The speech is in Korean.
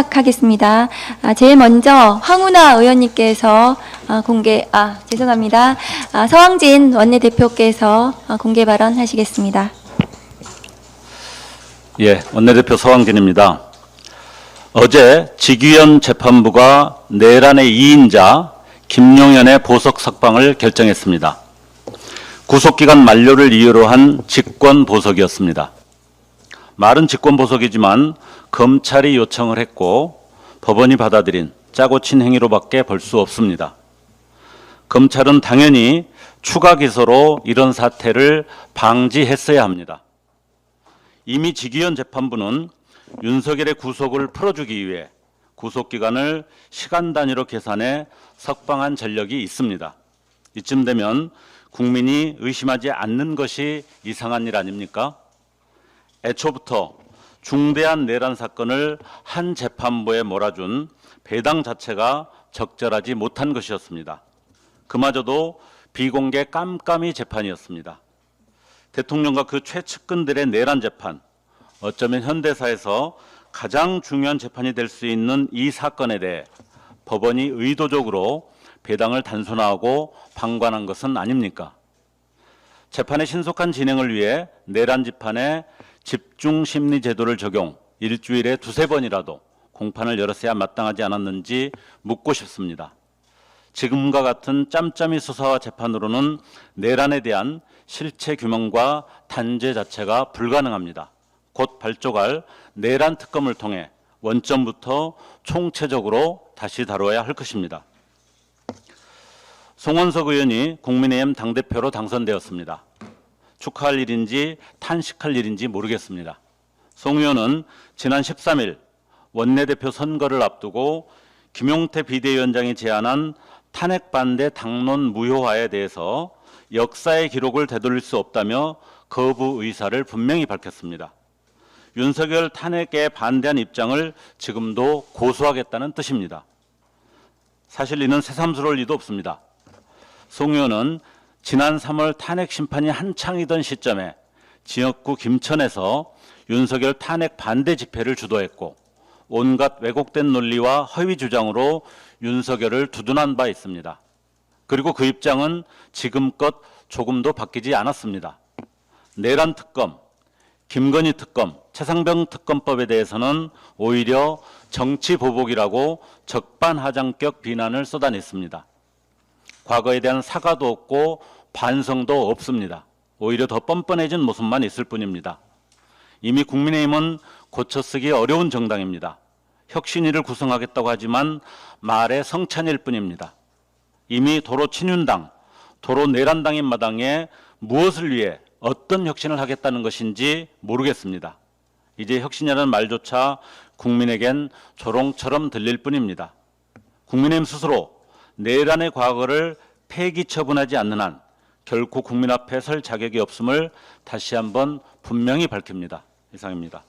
시작하겠습니다. 제일 먼저 황운하 의원님께서 죄송합니다. 서왕진 원내대표께서 공개 발언하시겠습니다. 예, 원내대표 서왕진입니다. 어제 직위원 재판부가 내란의 2인자 김용현의 보석 석방을 결정했습니다. 구속기간 만료를 이유로 한 직권보석이었습니다. 말은 직권보석이지만 검찰이 요청을 했고 법원이 받아들인 짜고 친 행위로밖에 볼 수 없습니다. 검찰은 당연히 추가 기소로 이런 사태를 방지했어야 합니다. 이미 직위원 재판부는 윤석열의 구속을 풀어주기 위해 구속기간을 시간 단위로 계산해 석방한 전력이 있습니다. 이쯤 되면 국민이 의심하지 않는 것이 이상한 일 아닙니까? 애초부터 중대한 내란 사건을 한 재판부에 몰아준 배당 자체가 적절하지 못한 것이었습니다. 그마저도 비공개 깜깜이 재판이었습니다. 대통령과 그 최측근들의 내란 재판, 어쩌면 현대사에서 가장 중요한 재판이 될 수 있는 이 사건에 대해 법원이 의도적으로 배당을 단순화하고 방관한 것은 아닙니까? 재판의 신속한 진행을 위해 내란 재판에 집중심리제도를 적용, 일주일에 2~3번이라도 공판을 열었어야 마땅하지 않았는지 묻고 싶습니다. 지금과 같은 짬짬이 수사와 재판으로는 내란에 대한 실체 규명과 단죄 자체가 불가능합니다. 곧 발족할 내란 특검을 통해 원점부터 총체적으로 다시 다뤄야 할 것입니다. 송원석 의원이 국민의힘 당대표로 당선되었습니다. 축하할 일인지 탄식할 일인지 모르겠습니다. 송 의원은 지난 13일 원내대표 선거를 앞두고 김용태 비대위원장이 제안한 탄핵 반대 당론 무효화에 대해서 역사의 기록을 되돌릴 수 없다며 거부 의사를 분명히 밝혔습니다. 윤석열 탄핵에 반대한 입장을 지금도 고수하겠다는 뜻입니다. 사실 이는 새삼스러울 리도 없습니다. 송 의원은 지난 3월 탄핵 심판이 한창이던 시점에 지역구 김천에서 윤석열 탄핵 반대 집회를 주도했고 온갖 왜곡된 논리와 허위 주장으로 윤석열을 두둔한 바 있습니다. 그리고 그 입장은 지금껏 조금도 바뀌지 않았습니다. 내란 특검, 김건희 특검, 최상병 특검법에 대해서는 오히려 정치 보복이라고 적반하장격 비난을 쏟아냈습니다. 과거에 대한 사과도 없고 반성도 없습니다. 오히려 더 뻔뻔해진 모습만 있을 뿐입니다. 이미 국민의힘은 고쳐쓰기 어려운 정당입니다. 혁신위를 구성하겠다고 하지만 말의 성찬일 뿐입니다. 이미 도로 친윤당, 도로 내란당인 마당에 무엇을 위해 어떤 혁신을 하겠다는 것인지 모르겠습니다. 이제 혁신이라는 말조차 국민에겐 조롱처럼 들릴 뿐입니다. 국민의힘 스스로 내란의 과거를 폐기 처분하지 않는 한 결코 국민 앞에 설 자격이 없음을 다시 한번 분명히 밝힙니다. 이상입니다.